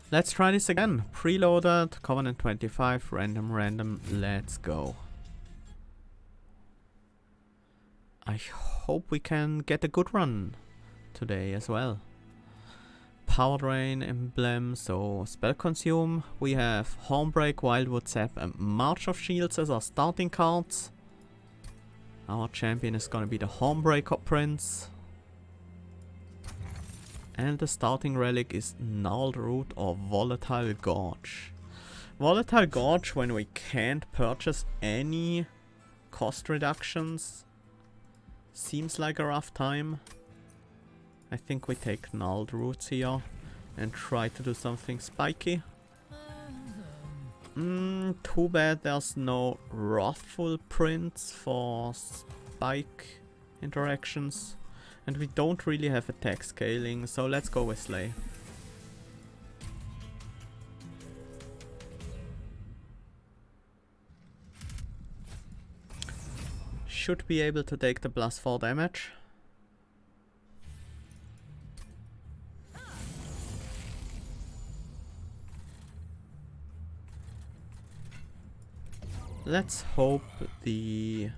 Let's try this again. Preloaded, Covenant 25, random, let's go. I hope we can get a good run today as well. Power Drain emblem, so Spell Consume. We have Hornbreak, Wildwood Sap and March of Shields as our starting cards. Our champion is gonna be the Hornbreaker Prince. And the starting relic is Gnarled Root or Volatile Gorge. Volatile Gorge when we can't purchase any cost reductions. Seems like a rough time. I think we take Gnarled Roots here and try to do something spiky. Too bad there's no Wrathful Prince for spike interactions. And we don't really have attack scaling, so let's go with Slay. Should be able to take the +4 damage. Let's hope the...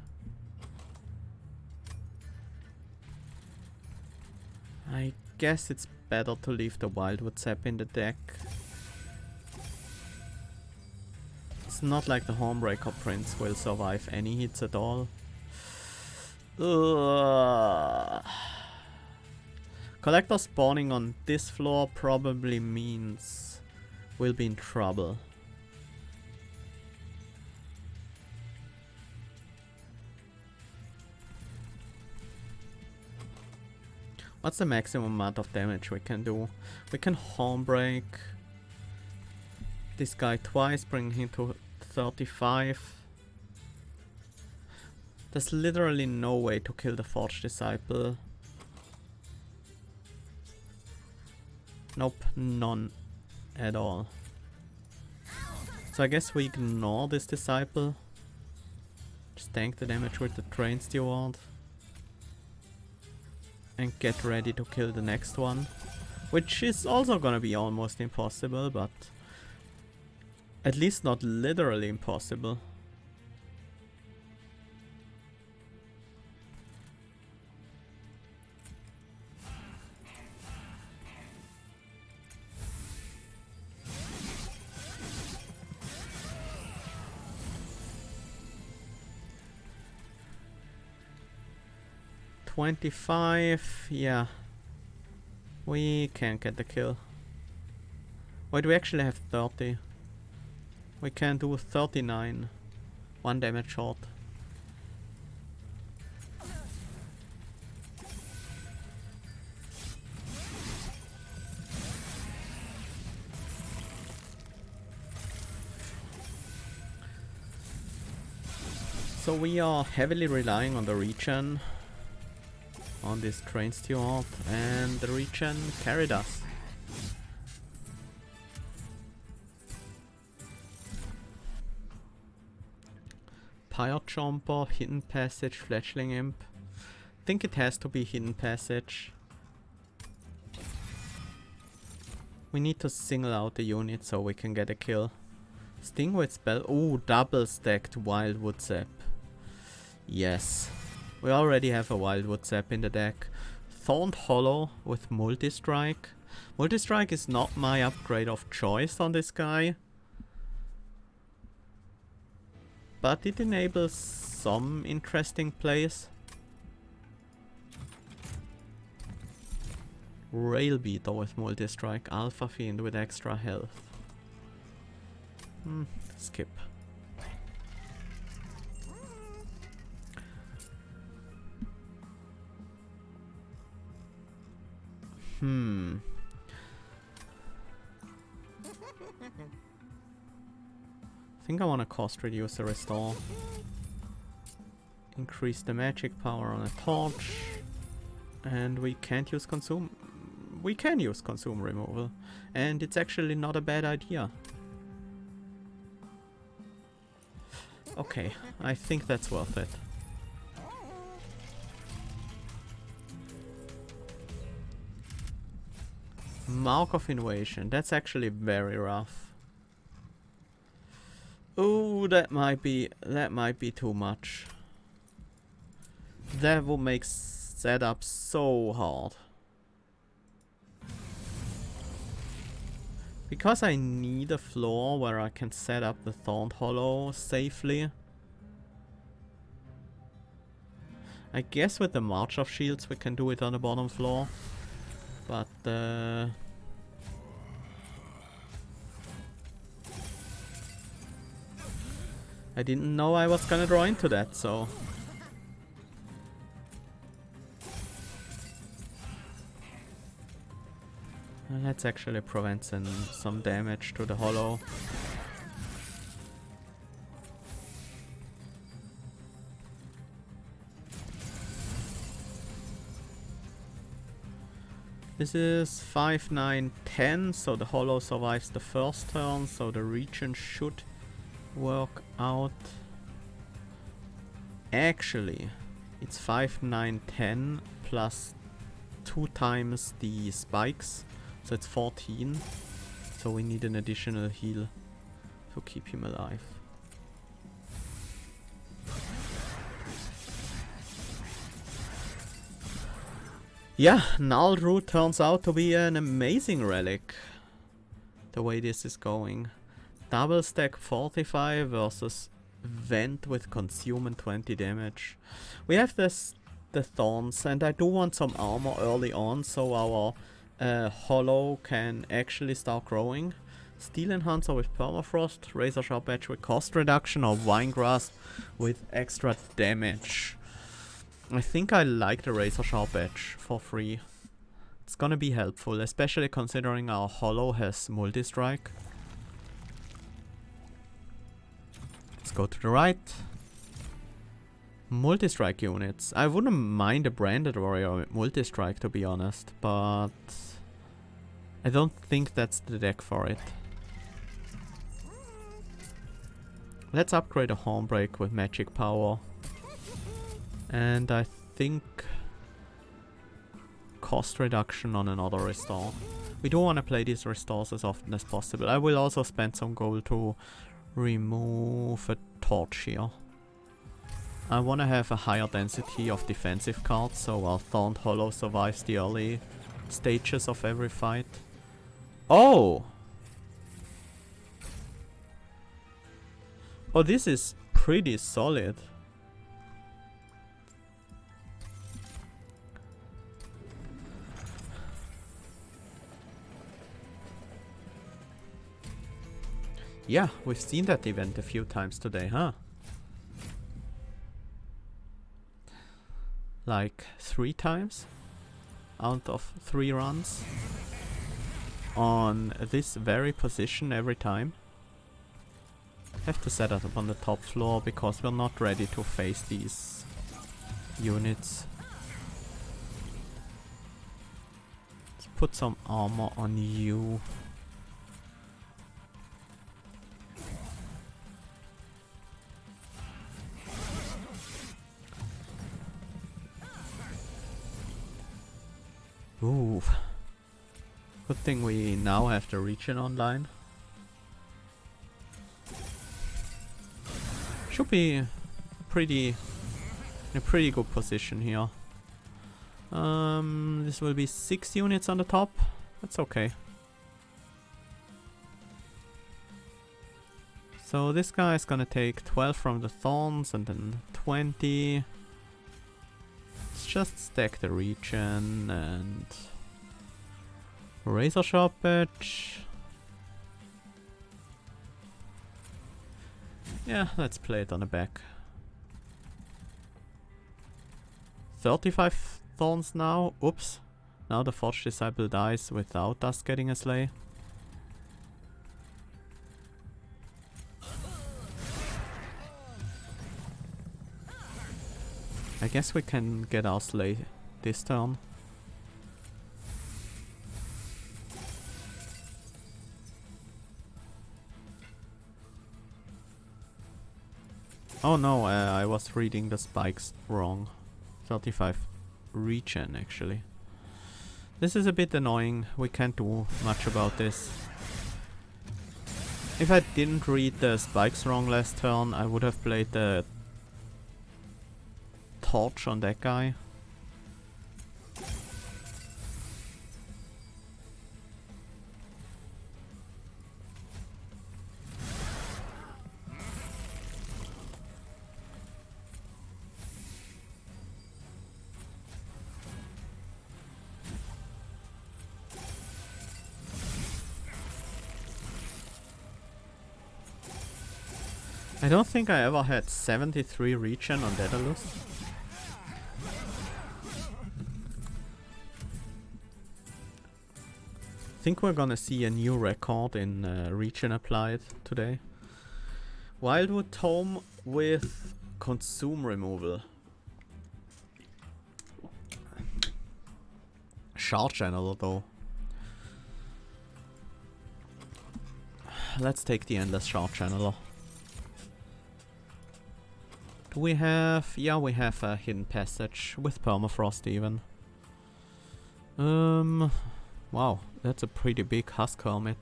I guess it's better to leave the Wildwood Sap in the deck. It's not like the Hornbreaker Prince will survive any hits at all. Ugh. Collector spawning on this floor probably means we'll be in trouble. What's the maximum amount of damage we can do? We can Hornbreak this guy twice, bring him to 35. There's literally no way to kill the Forge Disciple. Nope, none at all. So I guess we ignore this Disciple. Just tank the damage with the Train Steward. And get ready to kill the next one. Which is also gonna be almost impossible, but at least not literally impossible. $25, yeah. We can't get the kill. Wait, we actually have 30. We can do 39. 1 damage short. So we are heavily relying on the regen. On this Train Steward, and the regen carried us. Pyre Jumper, Hidden Passage, Fledgling Imp. I think it has to be Hidden Passage. We need to single out the unit so we can get a kill. Sting with spell. Ooh, double stacked Wildwood Sap. Yes. We already have a Wildwood Sap in the deck. Thorned Hollow with Multi-Strike. Multi-Strike is not my upgrade of choice on this guy. But it enables some interesting plays. Railbeater with Multi-Strike. Alpha Fiend with extra health. Skip. I think I want to cost reduce the restore. Increase the magic power on a torch. And we can't use consume. We can use consume removal. And it's actually not a bad idea. Okay, I think that's worth it. Mark of Invasion. That's actually very rough. Oh, that might be too much. That will make setup so hard. Because I need a floor where I can set up the Thorned Hollow safely. I guess with the March of Shields we can do it on the bottom floor. But I didn't know I was gonna draw into that, so... Let's actually prevent some damage to the hollow. This is 5, 9, 10, so the hollow survives the first turn, so the regen should work out. Actually, it's 5, 9, 10 plus 2 times the spikes, so it's 14. So we need an additional heal to keep him alive. Yeah, Gnarled Root turns out to be an amazing relic. The way this is going. Double stack 45 versus Vent with Consume and 20 damage. We have the Thorns, and I do want some armor early on so our hollow can actually start growing. Steel Enhancer with Permafrost, Razor Sharp Edge with cost reduction, or Vine Grasp with extra damage. I think I like the Razor Sharp Edge for free. It's gonna be helpful, especially considering our hollow has multi-strike. Let's go to the right. Multi-strike units. I wouldn't mind a branded warrior with multi-strike, to be honest, but I don't think that's the deck for it. Let's upgrade a Hornbreak with magic power. And I think cost reduction on another restore. We do want to play these restores as often as possible. I will also spend some gold to remove a torch here. I want to have a higher density of defensive cards, so our Thorned Hollow survives the early stages of every fight. Oh! Oh, this is pretty solid. Yeah, we've seen that event a few times today, huh? Like 3 times out of 3 runs on this very position every time. Have to set it up on the top floor because we're not ready to face these units. Let's put some armor on you. Ooh. Good thing we now have the regen online. Should be in a pretty good position here. This will be 6 units on the top. That's okay. So this guy is gonna take 12 from the Thorns and then 20. Let's just stack the regen and Razor Sharp Edge. Yeah, let's play it on the back. 35 Thorns now. Oops. Now the Forge Disciple dies without us getting a slay. I guess we can get our slay this turn. Oh no, I was reading the spikes wrong. 35 regen actually. This is a bit annoying. We can't do much about this. If I didn't read the spikes wrong last turn, I would have played the torch on that guy. I don't think I ever had 73 regen on Daedalus. I think we're gonna see a new record in regen applied today. Wildwood Tome with consume removal. Shard Channeler though. Let's take the Endless Shard Channeler. Do we have... yeah, we have a hidden passage with permafrost even. Wow, that's a pretty big Husk Hermit.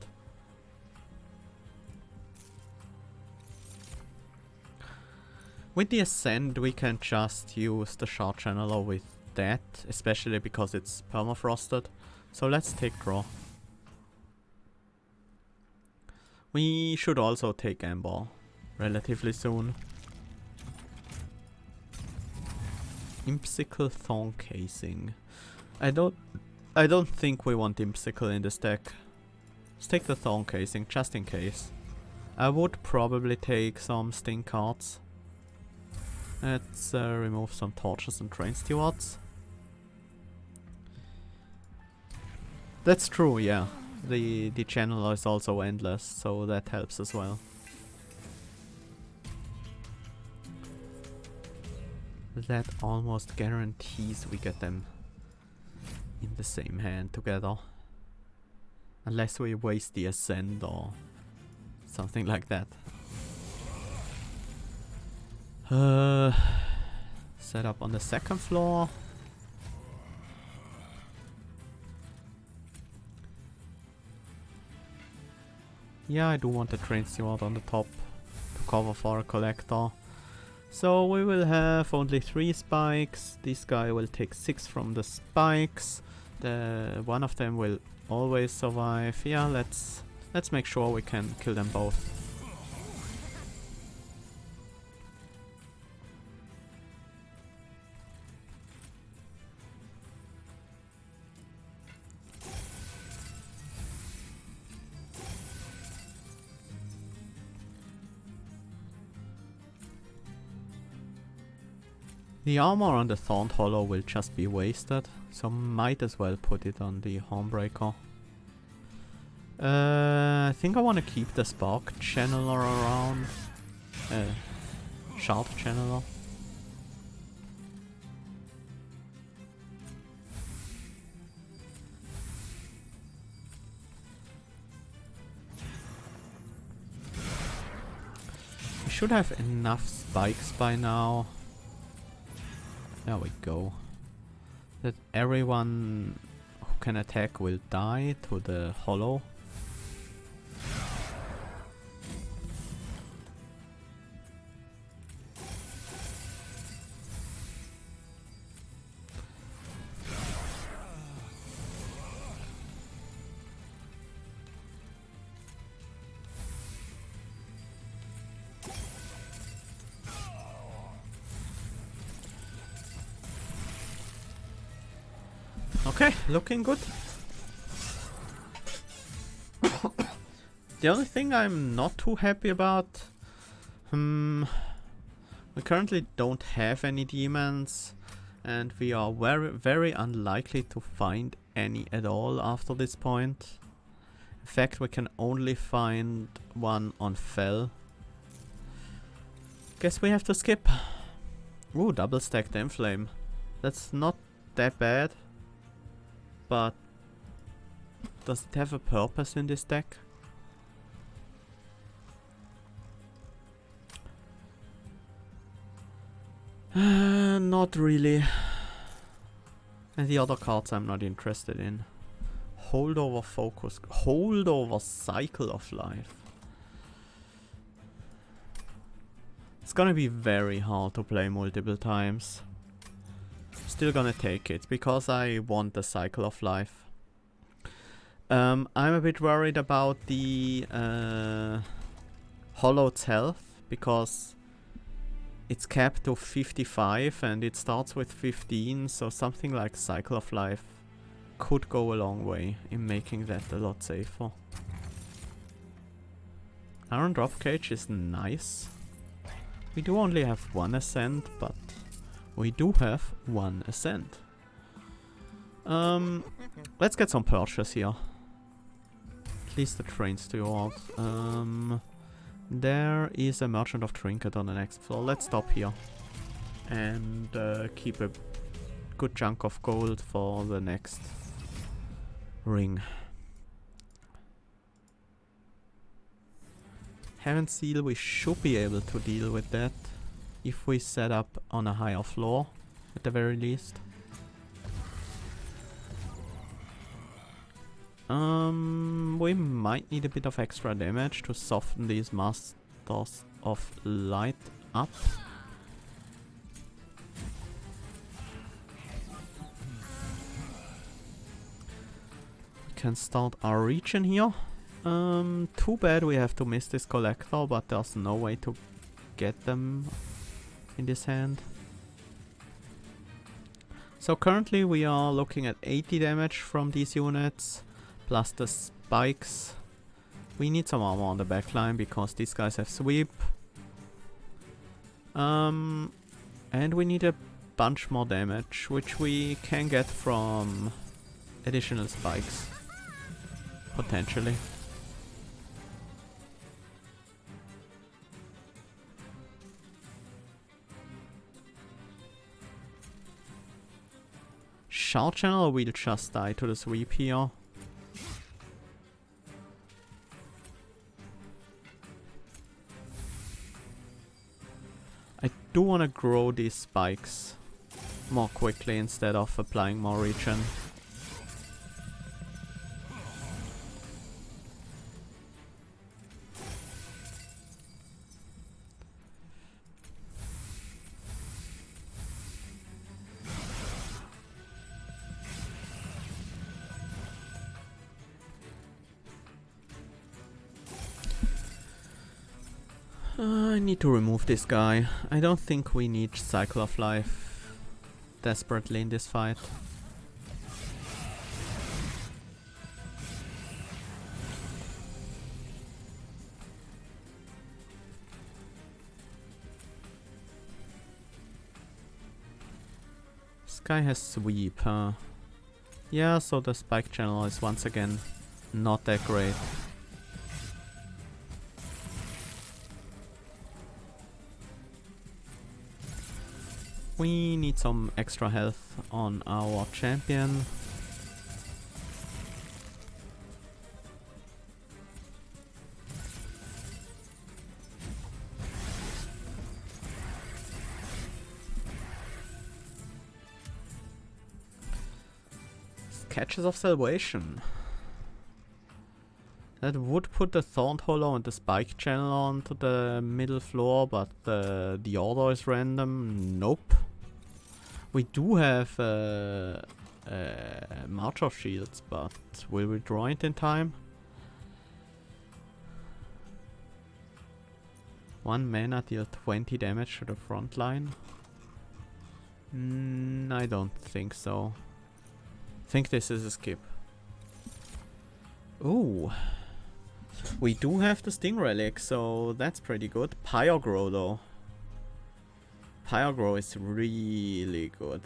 With the Ascend we can just use the Shard Channeler with that, especially because it's permafrosted. So let's take draw. We should also take Amber relatively soon. Impsicle Thorn Casing. I don't think we want Impsicle in this deck. Let's take the Thorn Casing just in case. I would probably take some Sting cards. Let's remove some Torches and Train Stewards. That's true, yeah. The Channeler is also endless, so that helps as well. That almost guarantees we get them in the same hand together. Unless we waste the Ascend or something like that. Set up on the second floor. Yeah, I do want a Train Steward on the top to cover for a Collector. So we will have only 3 spikes. This guy will take 6 from the spikes. One of them will always survive. Yeah, let's make sure we can kill them both. The armor on the Thorned Hollow will just be wasted, so might as well put it on the Hornbreaker. I think I want to keep the Spark Channeler around. Shard Channeler. We should have enough spikes by now. There we go. That everyone who can attack will die to the hollow. Okay, looking good. The only thing I'm not too happy about, we currently don't have any demons, and we are very unlikely to find any at all after this point. In fact, we can only find one on Fell. Guess we have to skip. Ooh, double stacked Enflame. That's not that bad. But does it have a purpose in this deck? Not really. And the other cards I'm not interested in. Holdover Focus. Holdover Cycle of Life. It's gonna be very hard to play multiple times. Still gonna take it, because I want the Cycle of Life. I'm a bit worried about the Hollowed's health, because it's capped to 55 and it starts with 15, so something like Cycle of Life could go a long way in making that a lot safer. Iron Drop Cage is nice. We do only have one ascent, but we do have one ascent. Let's get some purchase here. At least the trains to yours. There is a Merchant of Trinket on the next floor. Let's stop here. And keep a good chunk of gold for the next ring. Heaven Seal, we should be able to deal with that if we set up on a higher floor, at the very least. We might need a bit of extra damage to soften these Masters of Light up. We can start our region here. Too bad we have to miss this collector, but there's no way to get them in this hand. So currently we are looking at 80 damage from these units, plus the spikes. We need some armor on the backline because these guys have sweep. And we need a bunch more damage, which we can get from additional spikes, potentially. Shard Channel will just die to the sweep here. I do want to grow these spikes more quickly instead of applying more regen. I need to remove this guy. I don't think we need Cycle of Life desperately in this fight. This guy has sweep, huh? Yeah, so the spike channel is once again not that great. We need some extra health on our champion. Sketches of Salvation. That would put the Thorned Hollow and the Spike Channel onto the middle floor, but the order is random. Nope. We do have March of Shields, but will we draw it in time? 1 mana deal 20 damage to the front line? I don't think so. I think this is a skip. Ooh. We do have the Sting Relic, so that's pretty good. Pyrogrow though. Pyrogrow is really good.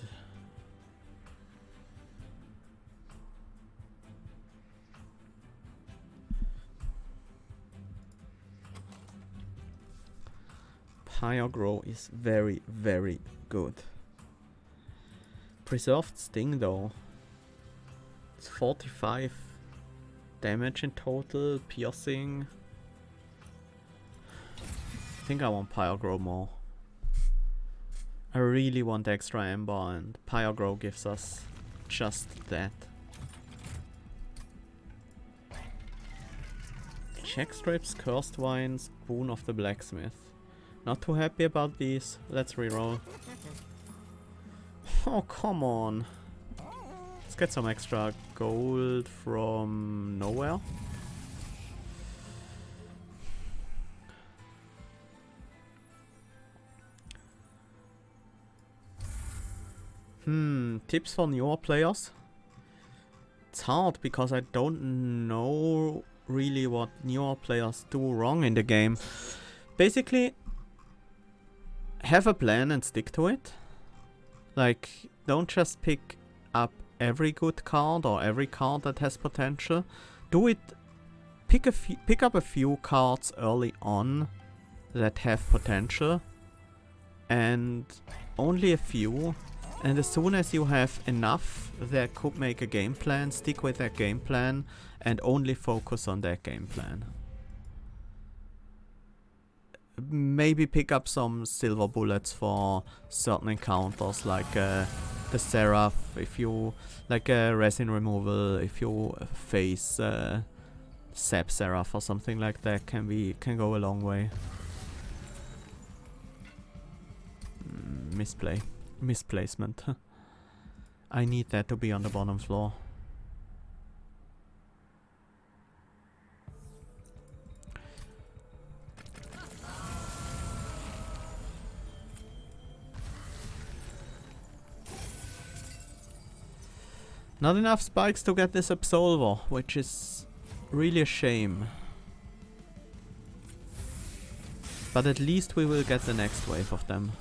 Pyrogrow is very, very good. Preserved Sting though. It's 45 damage in total, piercing. I think I want Pyrogrow more. I really want extra Ember, and Pyrogrow gives us just that. Check strips, cursed wines, boon of the blacksmith. Not too happy about these. Let's reroll. Oh, come on. Let's get some extra gold from nowhere. Tips for newer players? It's hard because I don't know really what newer players do wrong in the game. Basically, have a plan and stick to it. Like, don't just pick up every good card or every card that has potential. Do it. Pick up a few cards early on that have potential, and only a few. And as soon as you have enough that could make a game plan, stick with that game plan and only focus on that game plan. Maybe pick up some silver bullets for certain encounters, like the Seraph, if you like resin removal, if you face Sap Seraph or something like that, can go a long way. Misplacement. I need that to be on the bottom floor. Not enough spikes to get this Absolver, which is really a shame. But at least we will get the next wave of them.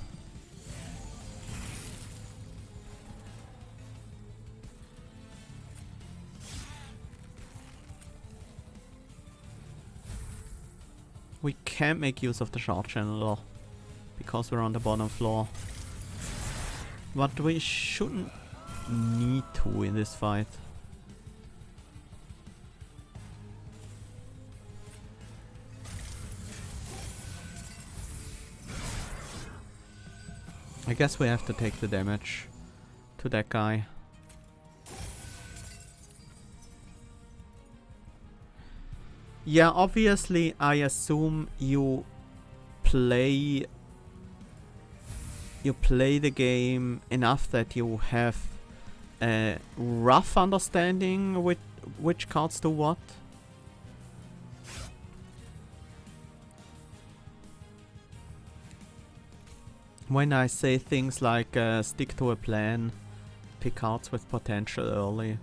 We can't make use of the shard channeler because we're on the bottom floor. But we shouldn't need to in this fight. I guess we have to take the damage to that guy. Yeah, obviously I assume you play the game enough that you have a rough understanding with which cards do what. When I say things like stick to a plan, pick cards with potential early,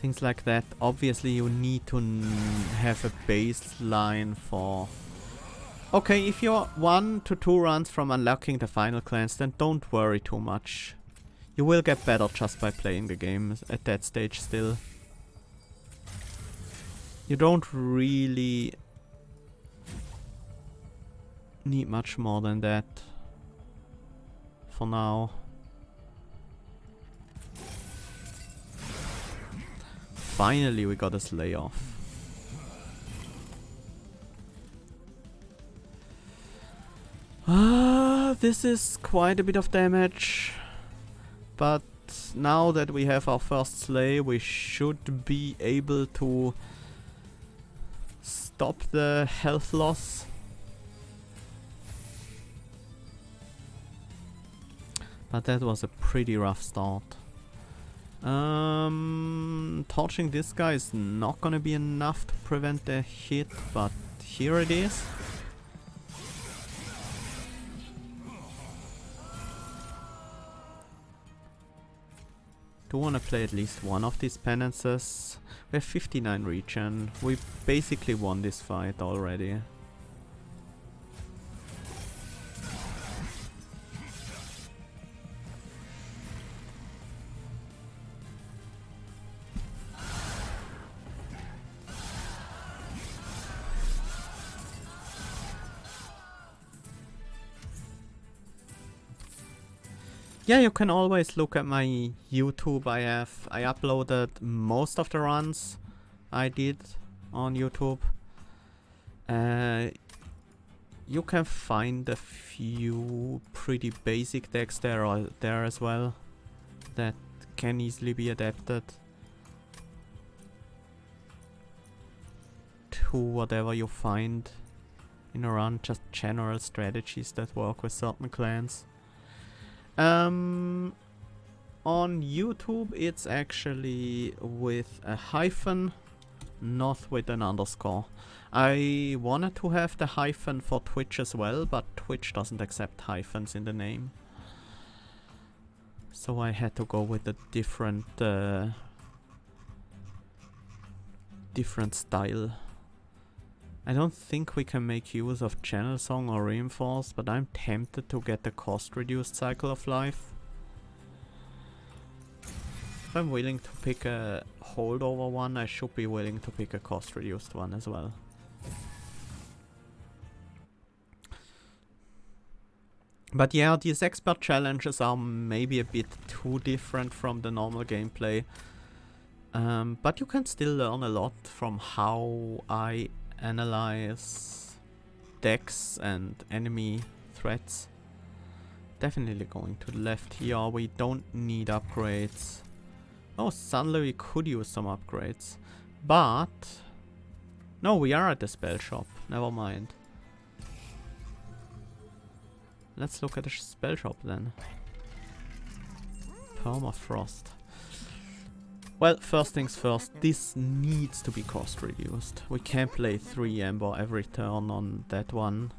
things like that, obviously you need to have a baseline for... Okay, if you're 1 to 2 runs from unlocking the final cleanse, then don't worry too much. You will get better just by playing the game at that stage still. You don't really need much more than that for now. Finally we got a slay off. This is quite a bit of damage. But now that we have our first slay, we should be able to stop the health loss. But that was a pretty rough start. Torching this guy is not gonna be enough to prevent the hit, but here it is. Do want to play at least one of these penances. We have 59 regen. We basically won this fight already. Yeah, you can always look at my YouTube. I uploaded most of the runs I did on YouTube. You can find a few pretty basic decks there as well that can easily be adapted to whatever you find in a run, just general strategies that work with certain clans. On YouTube it's actually with a hyphen, not with an underscore. I wanted to have the hyphen for Twitch as well, but Twitch doesn't accept hyphens in the name. So I had to go with a different style. I don't think we can make use of channel song or reinforced, but I'm tempted to get the cost reduced cycle of life. If I'm willing to pick a holdover one, I should be willing to pick a cost reduced one as well. But yeah, these expert challenges are maybe a bit too different from the normal gameplay. But you can still learn a lot from how I analyze decks and enemy threats. Definitely going to the left here. We don't need upgrades. Oh, suddenly we could use some upgrades. But no, we are at the spell shop. Never mind. Let's look at the spell shop then. Permafrost. Well, first things first, this needs to be cost reduced. We can't play 3 Ember every turn on that one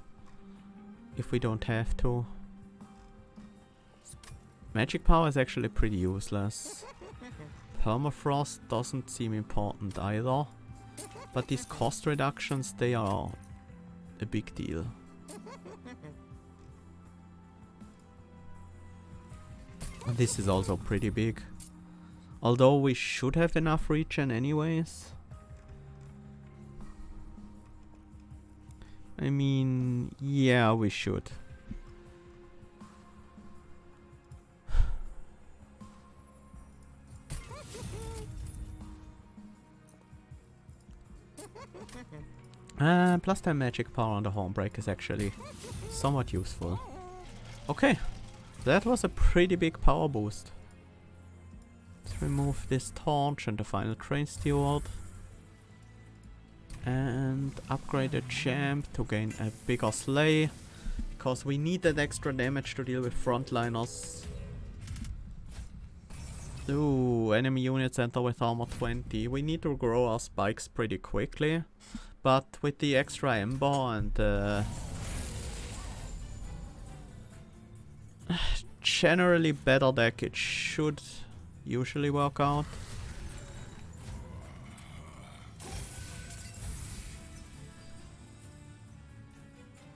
if we don't have to. Magic power is actually pretty useless. Permafrost doesn't seem important either. But these cost reductions, they are a big deal. This is also pretty big. Although we should have enough regen anyways. I mean, yeah, we should. Plus 10 magic power on the Hornbreak is actually somewhat useful. Okay, that was a pretty big power boost. Let's remove this torch and the final train steward. And upgrade the champ to gain a bigger sleigh. Because we need that extra damage to deal with frontliners. Ooh, enemy units enter with armor 20. We need to grow our spikes pretty quickly. But with the extra ember and generally better deck, it should usually work out.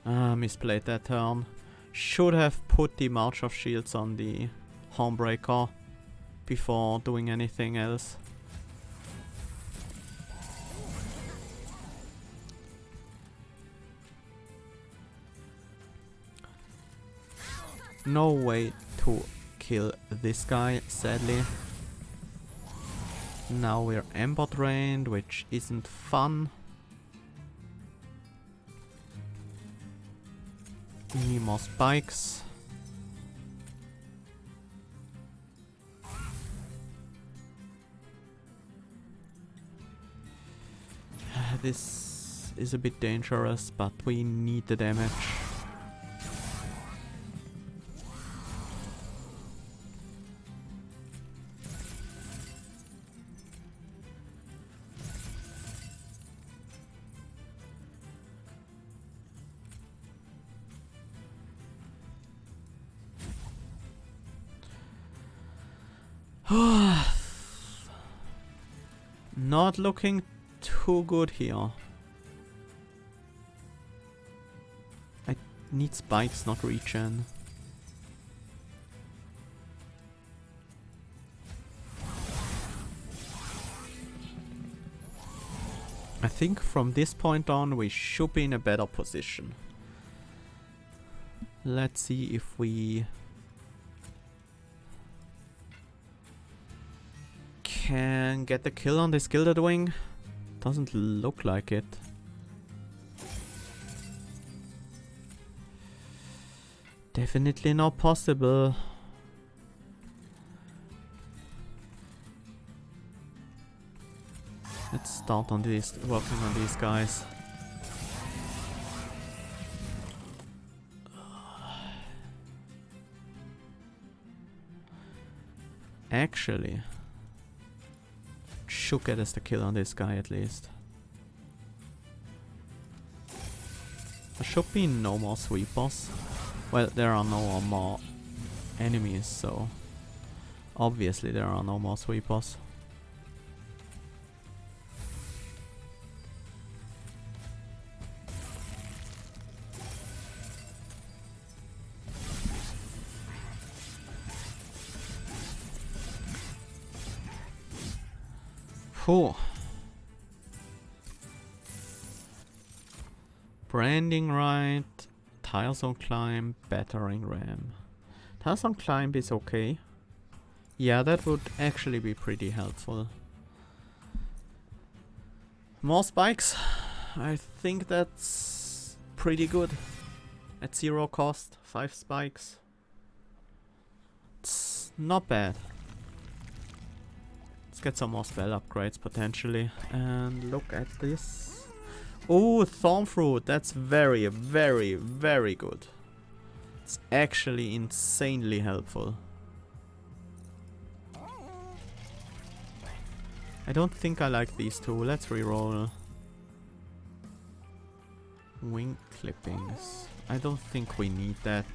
Misplayed that turn. Should have put the March of Shields on the Hornbreaker before doing anything else. No way to kill this guy, sadly. Now we're Ember drained, which isn't fun. Need more spikes. This is a bit dangerous, but we need the damage. Not looking too good here. I need spikes, not regen. I think from this point on we should be in a better position. Let's see if we can get the kill on this Gilded Wing. Doesn't look like it. Definitely not possible. Let's start on this, working on these guys. Actually, should get us the kill on this guy at least. There should be no more sweepers. Well, there are no more enemies, so obviously there are no more sweepers. Phew. Branding right, tiles on climb, battering ram. Tiles on climb is okay. Yeah, that would actually be pretty helpful. More spikes. I think that's pretty good. At 0 cost, 5 spikes. It's not bad. Let's get some more spell upgrades potentially. And look at this. Oh, Thorn Fruit. That's very, very, very good. It's actually insanely helpful. I don't think I like these two. Let's reroll. Wing clippings. I don't think we need that.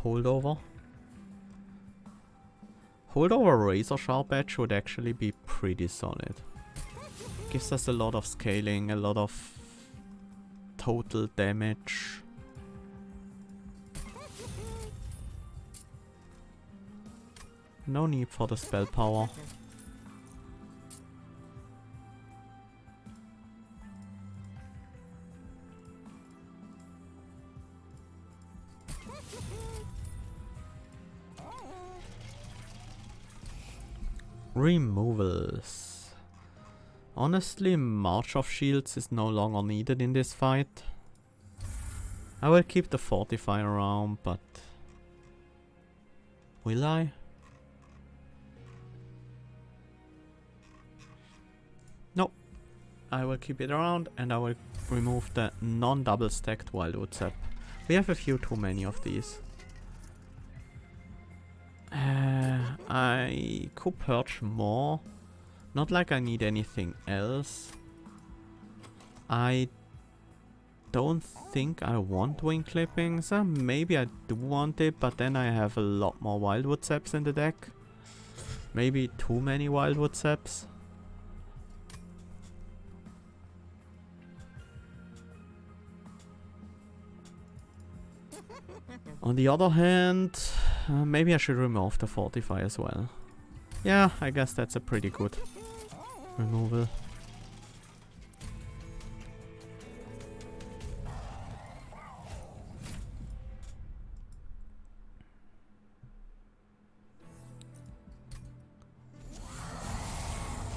Holdover. Holdover Razor Sharp Edge would actually be pretty solid. Gives us a lot of scaling, a lot of total damage. No need for the spell power. Removals. Honestly, March of Shields is no longer needed in this fight. I will keep the Fortify around, but... will I? No. I will keep it around and I will remove the non-double stacked Wildwood Sap. We have a few too many of these. I could purge more. Not like I need anything else. I don't think I want wing clippings. Maybe I do want it, but then I have a lot more Wildwood Saps in the deck. Maybe too many Wildwood Saps. On the other hand, maybe I should remove the Fortify as well. Yeah, I guess that's a pretty good removal.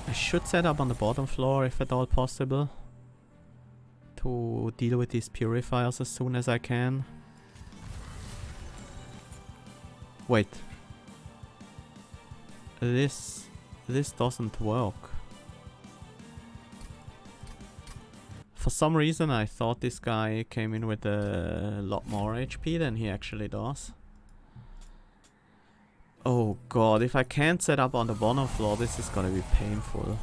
I should set up on the bottom floor if at all possible, to deal with these purifiers as soon as I can. Wait. This doesn't work. For some reason I thought this guy came in with a lot more HP than he actually does. Oh god, if I can't set up on the bottom floor, this is gonna be painful.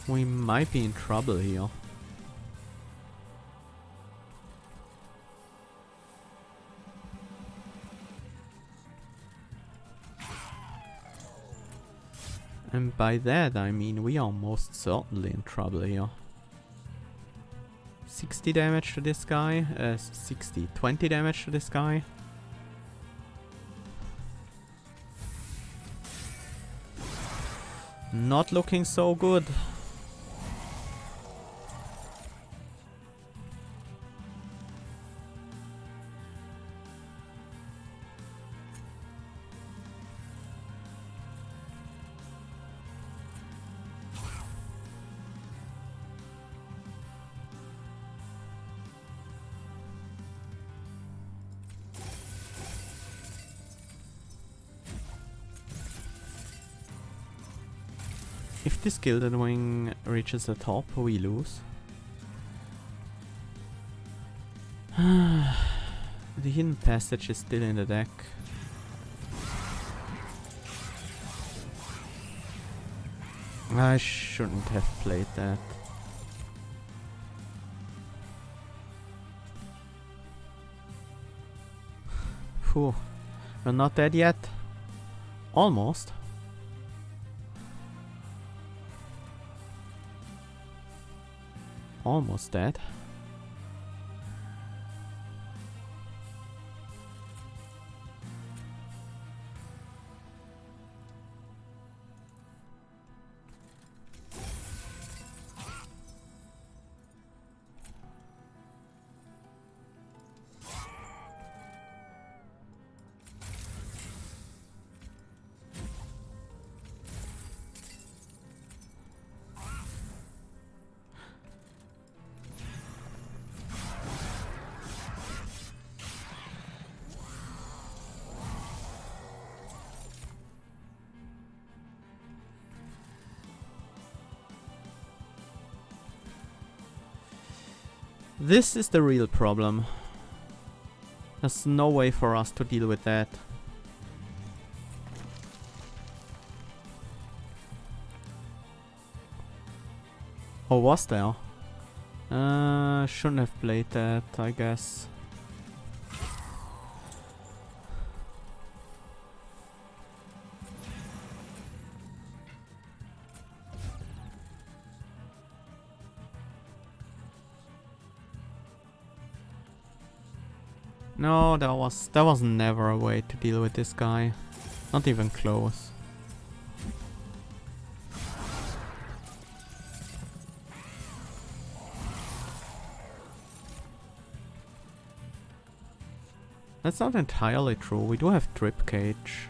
We might be in trouble here. And by that I mean we are most certainly in trouble here. 60 damage to this guy, 20 damage to this guy. Not looking so good. If this Gilded Wing reaches the top, we lose. The Hidden Passage is still in the deck. I shouldn't have played that. Phew. We're not dead yet. Almost. Almost dead. This is the real problem. There's no way for us to deal with that. Or was there? Shouldn't have played that, I guess. No, there was never a way to deal with this guy. Not even close. That's not entirely true. We do have Drip Cage.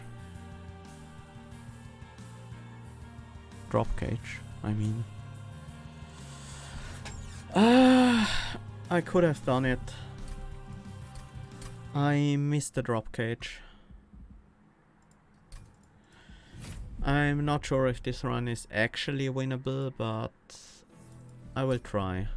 Drop Cage, I mean. I could have done it. I missed the Drop Cage. I'm not sure if this run is actually winnable, but I will try.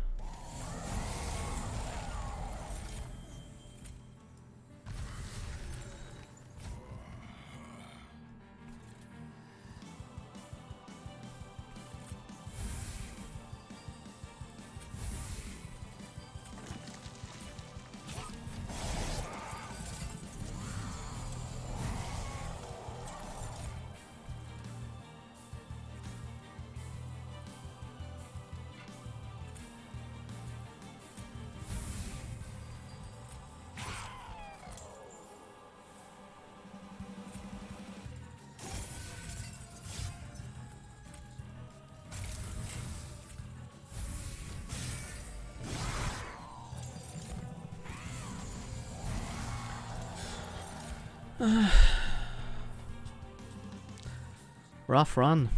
Rough run.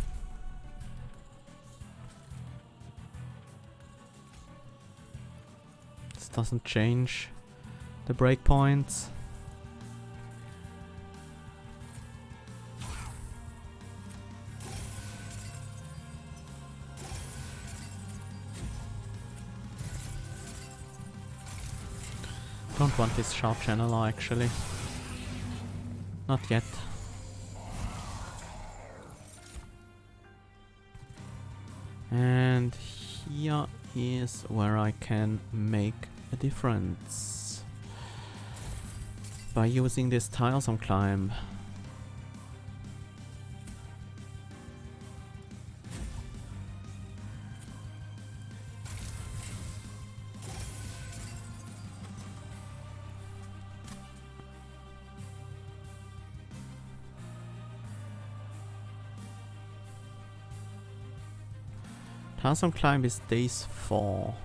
This doesn't change the breakpoints. Don't want this sharp channeler actually. Not yet. And here is where I can make a difference. By using this tiresome climb. Tiresome climb is days 4.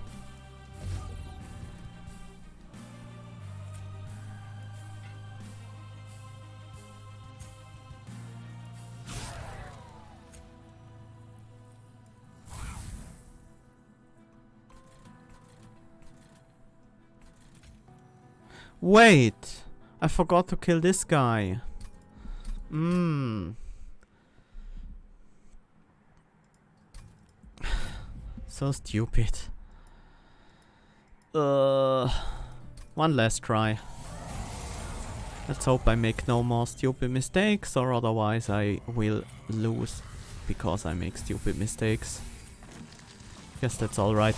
Wait! I forgot to kill this guy. So stupid. One last try. Let's hope I make no more stupid mistakes, or otherwise I will lose because I make stupid mistakes. Guess that's alright.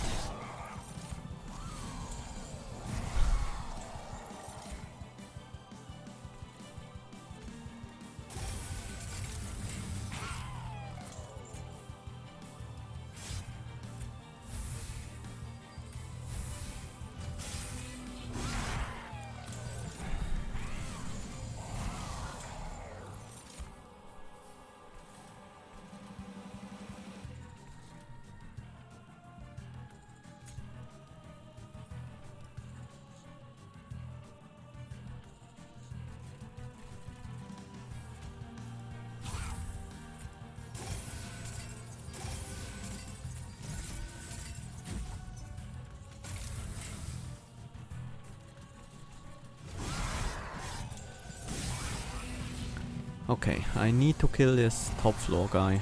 Okay, I need to kill this top floor guy.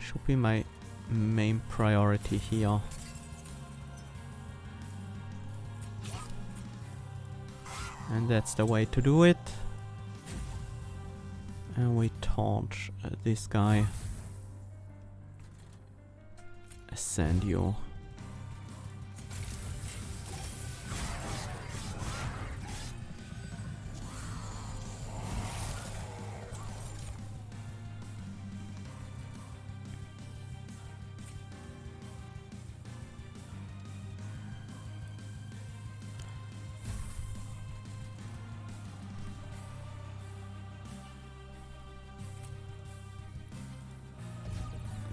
Should be my main priority here. And that's the way to do it. And we taunt this guy. Ascend you.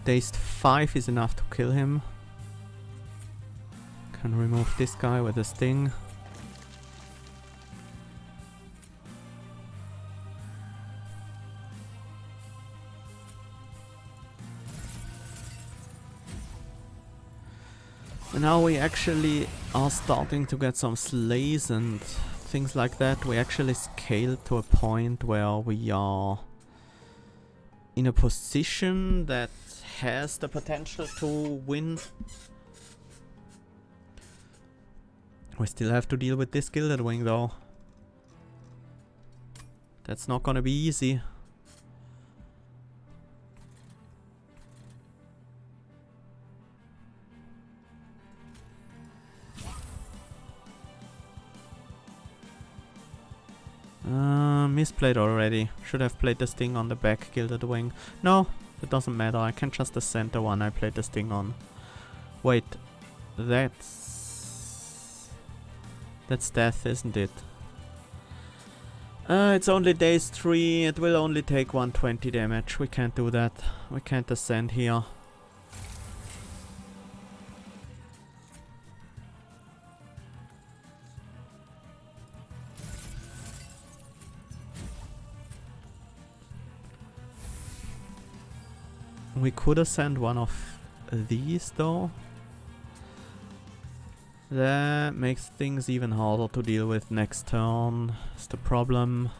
Dazed 5 is enough to kill him. Can remove this guy with a sting. And now we actually are starting to get some slays and things like that. We actually scaled to a point where we are in a position that has the potential to win. We still have to deal with this Gilded Wing though. That's not gonna be easy. Misplayed already. Should have played the sting on the back Gilded Wing. No, it doesn't matter. I can just ascend the one I played the sting on. Wait, that's death, isn't it? It's only days 3. It will only take 120 damage. We can't do that. We can't ascend here. We could ascend one of these though. That makes things even harder to deal with next turn. Is the problem.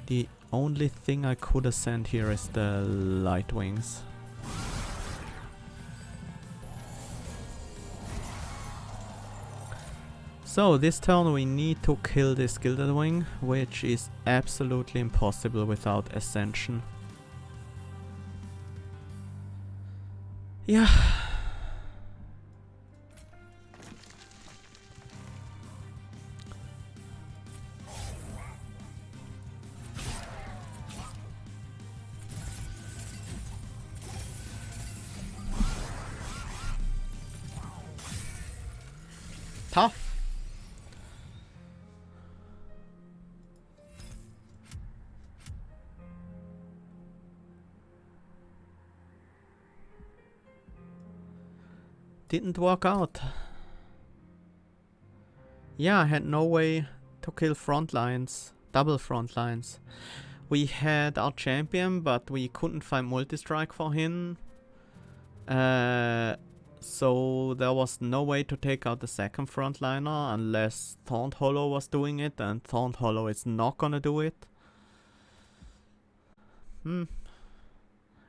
The only thing I could ascend here is the light wings. So this turn we need to kill this Gilded Wing, which is absolutely impossible without Ascension. Yeah. Tough. Didn't work out. Yeah, I had no way to kill front lines, double front lines. We had our champion, but we couldn't find multi-strike for him. So there was no way to take out the second frontliner unless Thorned Hollow was doing it, and Thorned Hollow is not gonna do it.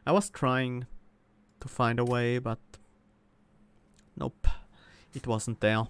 I was trying to find a way, but nope, it wasn't there.